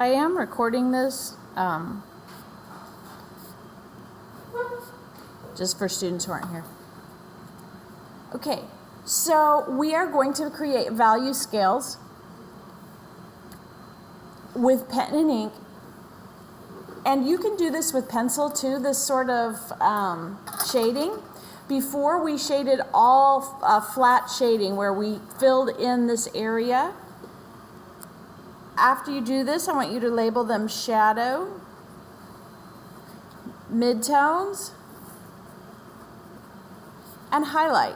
I am recording this just for students who aren't here. Okay, so we are going to create value scales with pen and ink. And you can do this with pencil too, this sort of shading. Before we shaded all flat shading where we filled in this area. After you do this, I want you to label them shadow, midtones, and highlight.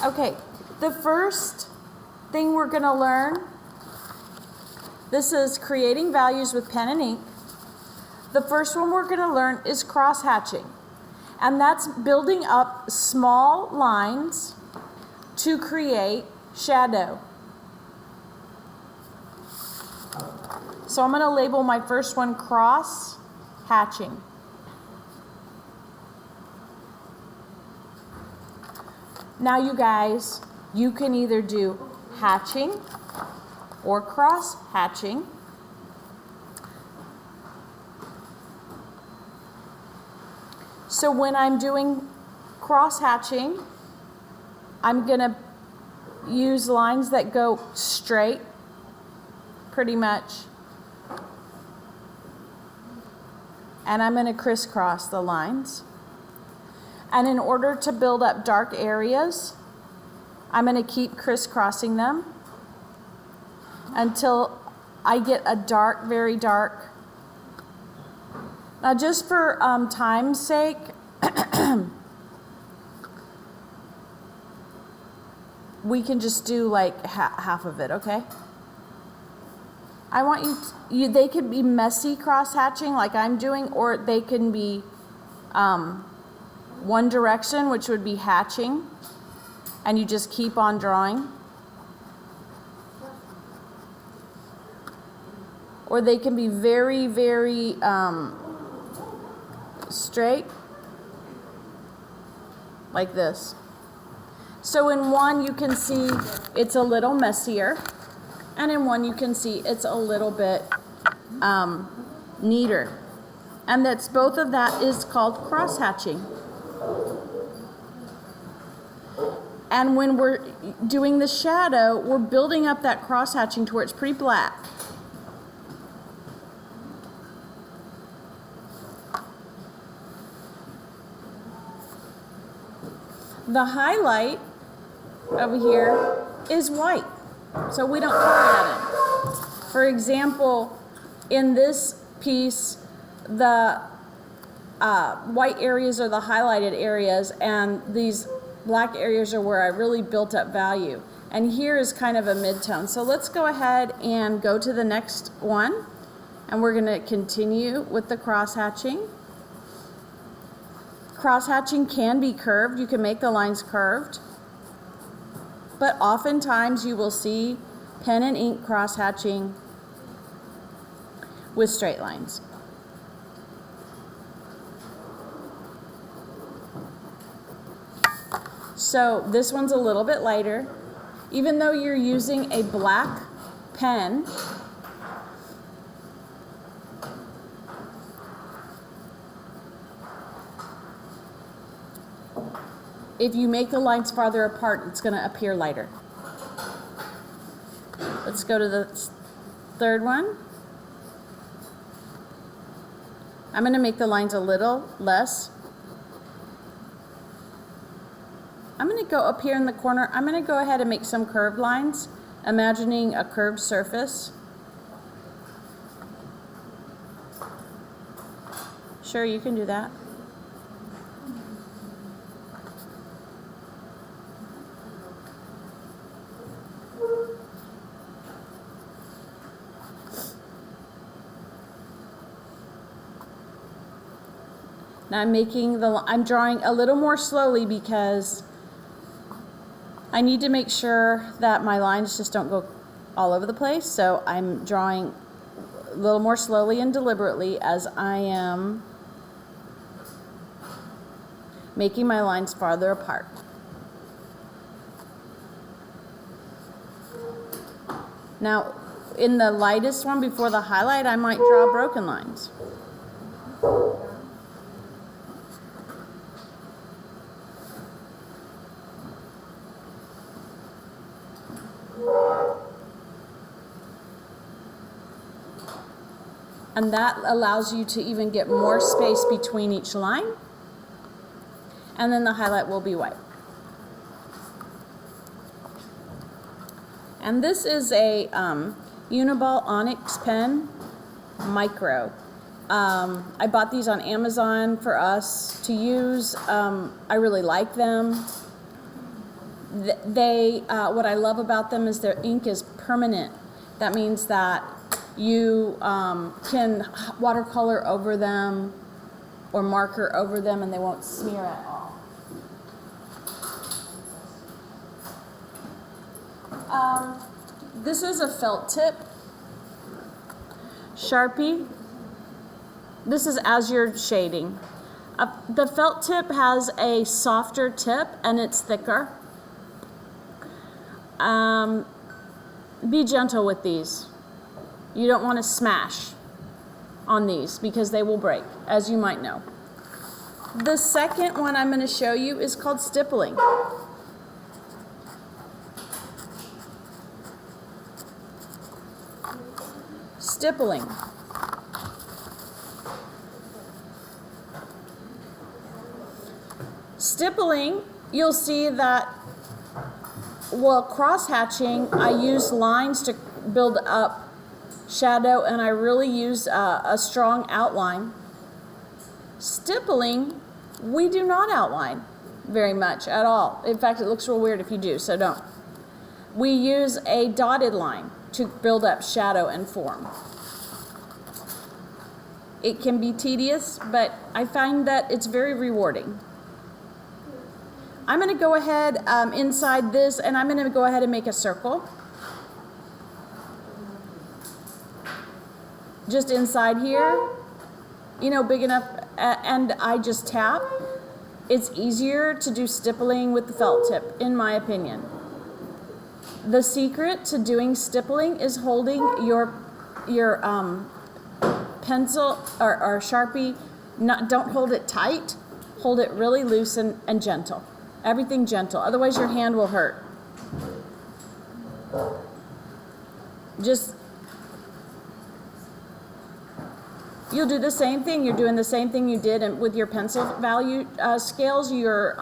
Okay, the first thing we're going to learn, this is creating values with pen and ink. The first one we're going to learn is cross-hatching, and that's building up small lines to create shadow. So I'm going to label my first one cross-hatching. Now you guys, you can either do hatching or cross-hatching. So when I'm doing cross-hatching, I'm going to use lines that go straight, pretty much. And I'm going to crisscross the lines. And in order to build up dark areas, I'm going to keep crisscrossing them until I get a dark, very dark. Now just for time's sake, we can just do like half of it, okay? I want you, they could be messy cross-hatching like I'm doing, or they can be one direction, which would be hatching, and you just keep on drawing. Or they can be very, very straight, like this. So in one you can see it's a little messier, and in one you can see it's a little bit neater. And that's both of that is called cross-hatching. And when we're doing the shadow, we're building up that cross-hatching to where it's pretty black. The highlight over here is white, so we don't color that in. For example, in this piece, the white areas are the highlighted areas, and these black areas are where I really built up value. And here is kind of a mid-tone. So let's go ahead and go to the next one, and we're going to continue with the cross-hatching. Cross-hatching can be curved. You can make the lines curved. But oftentimes you will see pen and ink cross-hatching with straight lines. So this one's a little bit lighter. Even though you're using a black pen, if you make the lines farther apart, it's going to appear lighter. Let's go to the third one. I'm going to make the lines a little less. I'm going to go up here in the corner. I'm going to go ahead and make some curved lines, imagining a curved surface. sure, you can do that. Now I'm drawing a little more slowly because I need to make sure that my lines just don't go all over the place. So I'm drawing a little more slowly and deliberately as I am making my lines farther apart. Now, in the lightest one before the highlight, I might draw broken lines. And that allows you to even get more space between each line. And then the highlight will be white. And this is a Uniball Onyx pen micro. I bought these on Amazon for us to use. I really like them. What I love about them is their ink is permanent. That means that you can watercolor over them or marker over them and they won't smear at all. This is a felt tip Sharpie. This is as you're shading. The felt tip has a softer tip and it's thicker. Be gentle with these. You don't want to smash on these because they will break, as you might know. The second one I'm going to show you is called stippling. Stippling. Stippling, you'll see that, well, cross-hatching, I use lines to build up shadow, and I really use a strong outline. Stippling, we do not outline very much at all. In fact, it looks real weird if you do, so don't. We use a dotted line to build up shadow and form. It can be tedious, but I find that it's very rewarding. I'm going to go ahead inside this, and I'm going to go ahead and make a circle. Just inside here, you know, big enough, and I just tap. It's easier to do stippling with the felt tip, in my opinion. The secret to doing stippling is holding your pencil or Sharpie, don't hold it tight, hold it really loose and gentle. Everything gentle, otherwise your hand will hurt. You'll do the same thing. You're doing the same thing you did with your pencil value scales. You're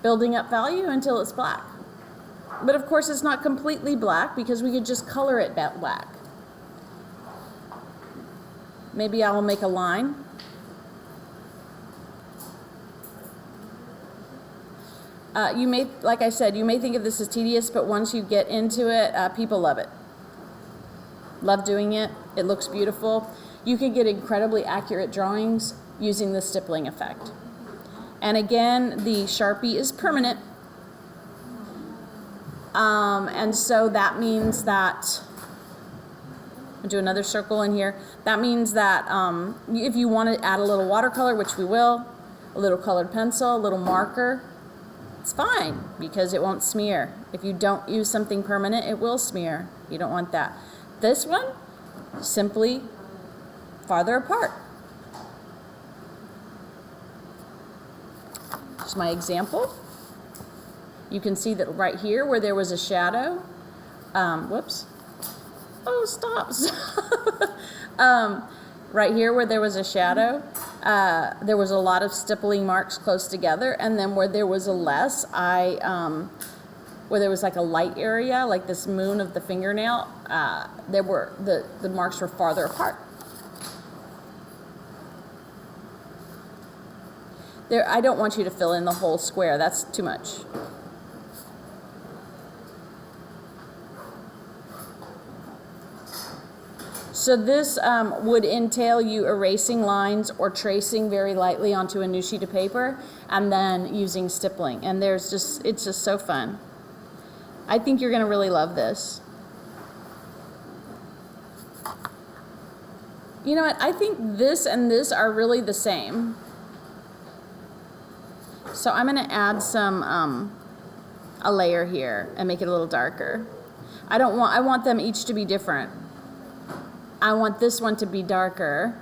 building up value until it's black. But of course it's not completely black because we could just color it black. Maybe I will make a line. You may, like I said, you may think of this as tedious, but once you get into it, people love it. Love doing it. It looks beautiful. You can get incredibly accurate drawings using the stippling effect. And again, the Sharpie is permanent. And so that means that, I'll do another circle in here. That means that if you want to add a little watercolor, which we will, a little colored pencil, a little marker, it's fine because it won't smear. If you don't use something permanent, it will smear. You don't want that. This one, simply farther apart. Here's my example. You can see that right here where there was a shadow, whoops. Oh, stop. Right here where there was a shadow, there was a lot of stippling marks close together, and then where there was a less, where there was like a light area, like this moon of the fingernail, the marks were farther apart. There, I don't want you to fill in the whole square. That's too much. So this would entail you erasing lines or tracing very lightly onto a new sheet of paper and then using stippling. And it's just so fun. I think you're gonna really love this. You know what, I think this and this are really the same. So I'm gonna add some, a layer here and make it a little darker. I want them each to be different. I want this one to be darker.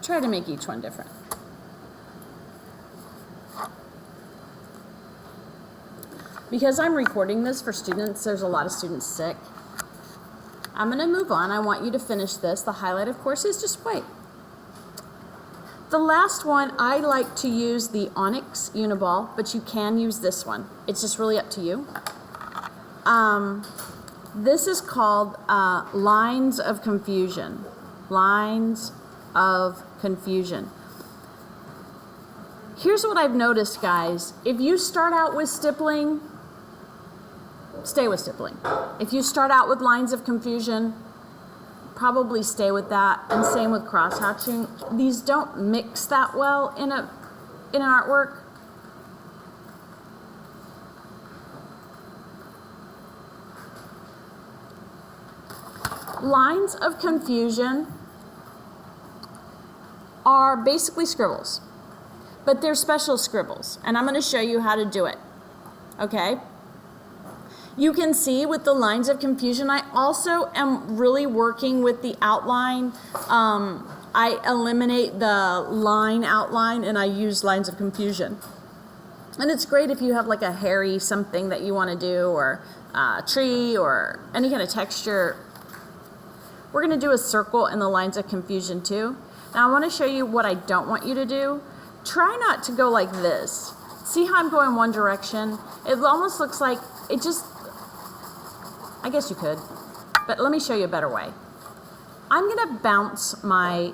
Try to make each one different. Because I'm recording this for students, there's a lot of students sick. I'm gonna move on. I want you to finish this. The highlight, of course, is just white. The last one, I like to use the Onyx Uniball, but you can use this one. It's just really up to you. This is called Lines of Confusion. Lines of Confusion. Here's what I've noticed, guys. If you start out with stippling, stay with stippling. If you start out with lines of confusion, probably stay with that, and same with cross-hatching. These don't mix that well in an artwork. Lines of confusion are basically scribbles, but they're special scribbles, and I'm going to show you how to do it, okay? You can see with the lines of confusion, I also am really working with the outline. I eliminate the line outline and I use lines of confusion. And it's great if you have like a hairy something that you want to do, or a tree, or any kind of texture. We're going to do a circle in the lines of confusion too. Now I want to show you what I don't want you to do. Try not to go like this. See how I'm going one direction? It almost looks like it just, I guess you could, but let me show you a better way. I'm gonna bounce my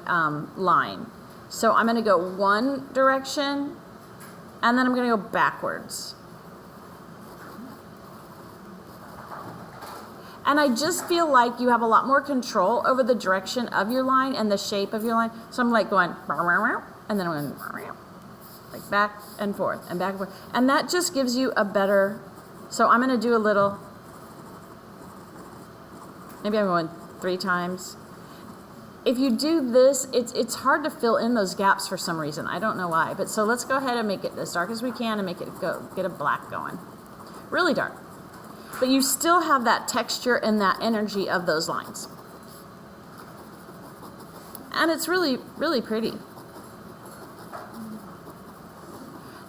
line. So I'm gonna go one direction, and then I'm gonna go backwards. And I just feel like you have a lot more control over the direction of your line and the shape of your line. So I'm like going, and then I'm going, like back and forth and back and forth. And that just gives you a better, so I'm gonna do a little, maybe I'm going 3 times. If you do this, it's hard to fill in those gaps for some reason. I don't know why, but so let's go ahead and make it as dark as we can and make it get a black going. Really dark. But you still have that texture and that energy of those lines. And it's really, really pretty.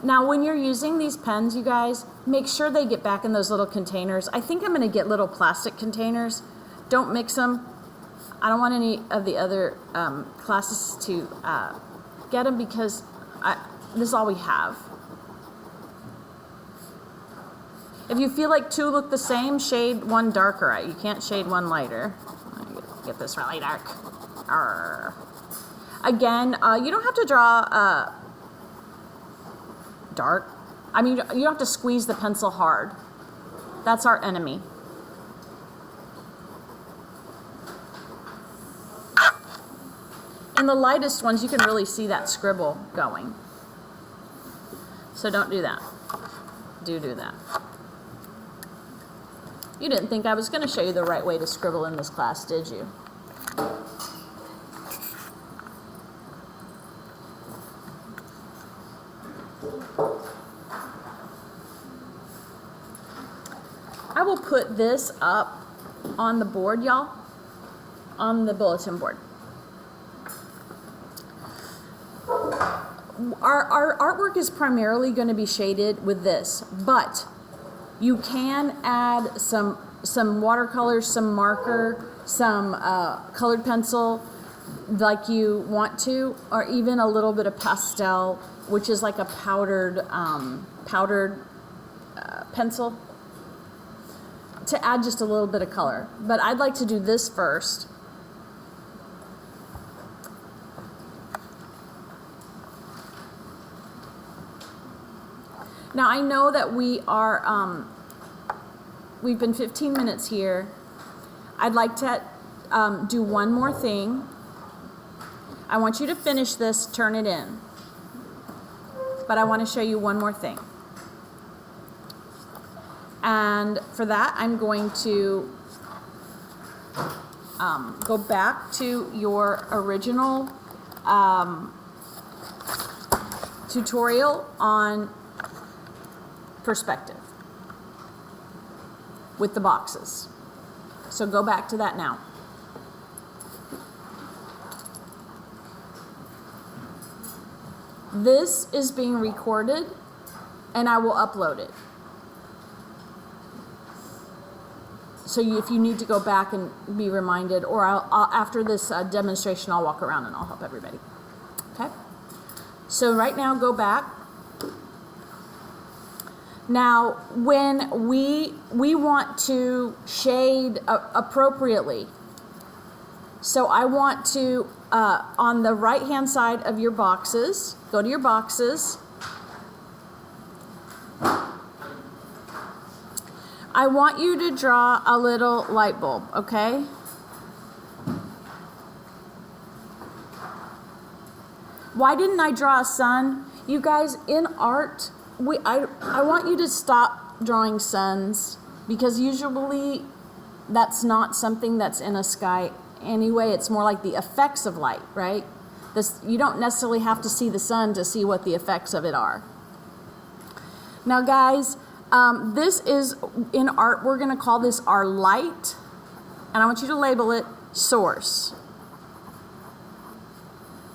Now, when you're using these pens, you guys, make sure they get back in those little containers. I think I'm gonna get little plastic containers. Don't mix them. I don't want any of the other classes to get them because this is all we have. If you feel like 2 look the same, shade one darker. You can't shade one lighter. Get this really dark. Arr. Again, you don't have to draw dark. I mean, you don't have to squeeze the pencil hard. That's our enemy. In the lightest ones, you can really see that scribble going. So don't do that. Do that. You didn't think I was going to show you the right way to scribble in this class, did you? I will put this up on the board, y'all, on the bulletin board. Our artwork is primarily going to be shaded with this, but you can add some watercolor, some marker, some colored pencil like you want to, or even a little bit of pastel, which is like a powdered pencil, to add just a little bit of color. But I'd like to do this first. Now I know that we are, we've been 15 minutes here. I'd like to do one more thing. I want you to finish this, turn it in. But I want to show you one more thing. And for that, I'm going to go back to your original tutorial on perspective with the boxes. So go back to that now. This is being recorded and I will upload it. So if you need to go back and be reminded, or I'll after this demonstration, I'll walk around and I'll help everybody. Okay? So right now, go back. Now, when we want to shade appropriately, so I want to, on the right-hand side of your boxes, go to your boxes. I want you to draw a little light bulb, okay? Why didn't I draw a sun? You guys, in art, I want you to stop drawing suns, because usually that's not something that's in a sky anyway. It's more like the effects of light, right? You don't necessarily have to see the sun to see what the effects of it are. Now guys, this is, in art, we're going to call this our light, and I want you to label it source.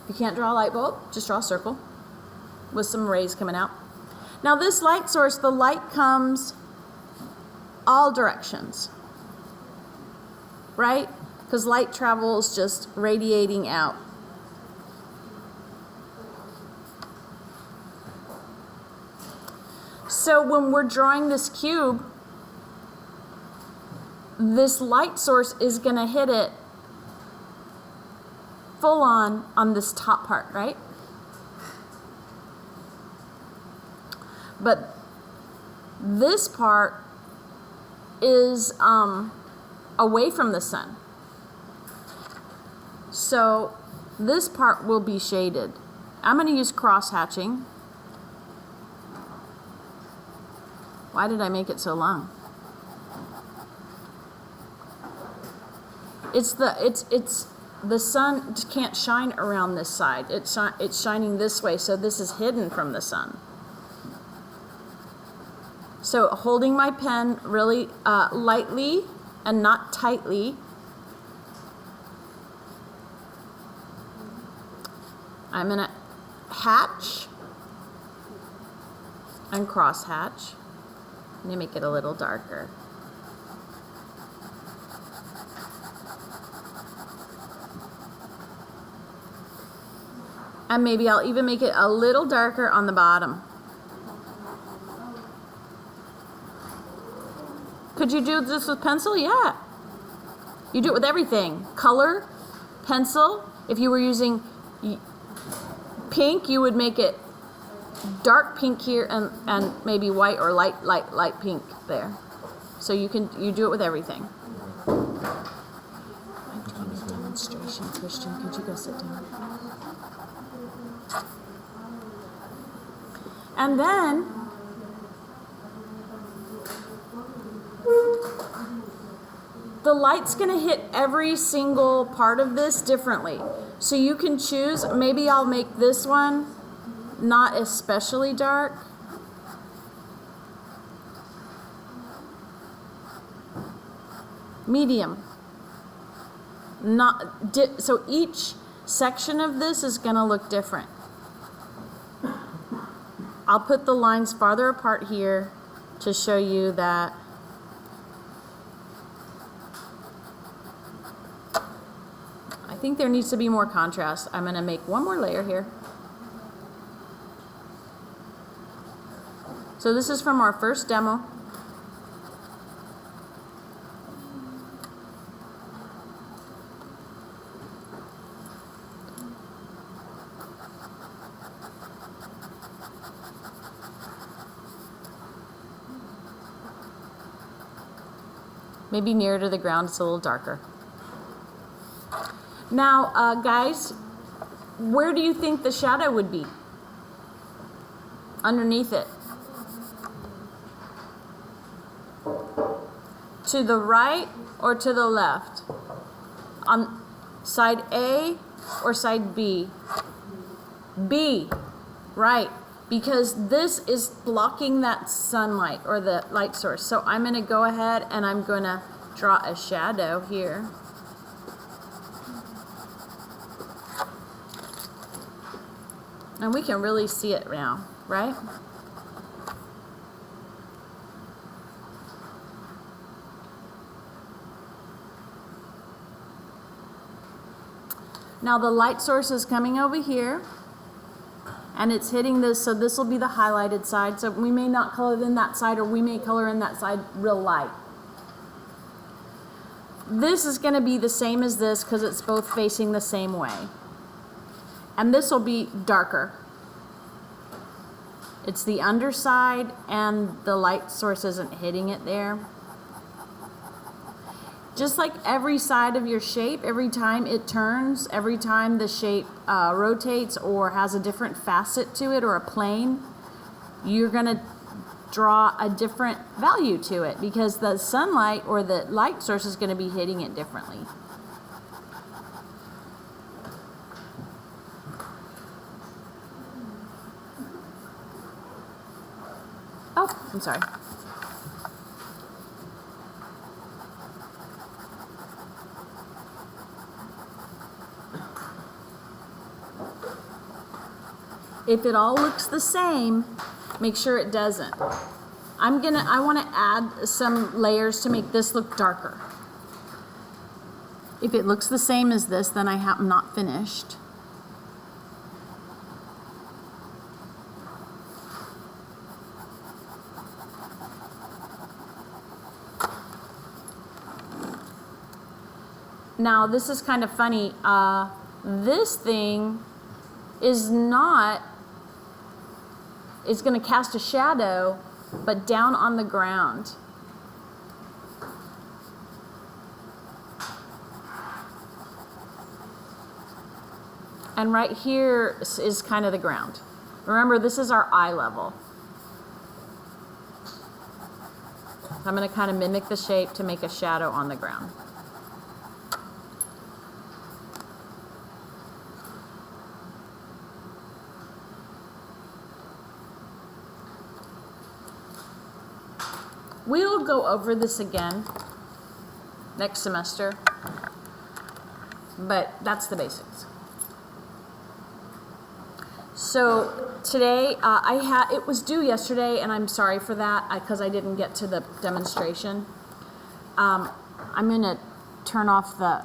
If you can't draw a light bulb, just draw a circle with some rays coming out. Now this light source, the light comes all directions, right? Because light travels just radiating out. So when we're drawing this cube, this light source is going to hit it full on this top part, right? But this part is away from the sun. So this part will be shaded. I'm going to use cross hatching. Why did I make it so long? It's the sun can't shine around this side. It's shining this way, so this is hidden from the sun. So holding my pen really lightly and not tightly, I'm going to hatch and cross hatch. Let me make it a little darker. And maybe I'll even make it a little darker on the bottom. Could you do this with pencil? Yeah. You do it with everything. Color, pencil. If you were using pink, you would make it dark pink here and maybe white or light pink there. So you do it with everything. I'm doing a demonstration. Christian, could you go sit down? And then the light's going to hit every single part of this differently. So you can choose, maybe I'll make this one not especially dark. Medium. So each section of this is going to look different. I'll put the lines farther apart here to show you that I think there needs to be more contrast. I'm going to make one more layer here. So this is from our first demo. Maybe nearer to the ground, it's a little darker. Now, guys, where do you think the shadow would be? Underneath it. To the right or to the left? On side A or side B? B, right, because this is blocking that sunlight or the light source. So I'm going to go ahead and I'm going to draw a shadow here. And we can really see it now, right? Now the light source is coming over here and it's hitting this, so this will be the highlighted side. So we may not color in that side, or we may color in that side real light. This is going to be the same as this because it's both facing the same way. And this will be darker. It's the underside and the light source isn't hitting it there. Just like every side of your shape, every time it turns, every time the shape rotates or has a different facet to it or a plane, you're going to draw a different value to it because the sunlight or the light source is going to be hitting it differently. Oh, I'm sorry. If it all looks the same, make sure it doesn't. I want to add some layers to make this look darker. If it looks the same as this, then I have not finished. Now, this is kind of funny. This thing is not, it's going to cast a shadow, but down on the ground. And right here is kind of the ground. Remember, this is our eye level. I'm going to kind of mimic the shape to make a shadow on the ground. We'll go over this again next semester, but that's the basics. So today, it was due yesterday, and I'm sorry for that because I didn't get to the demonstration. I'm going to turn off the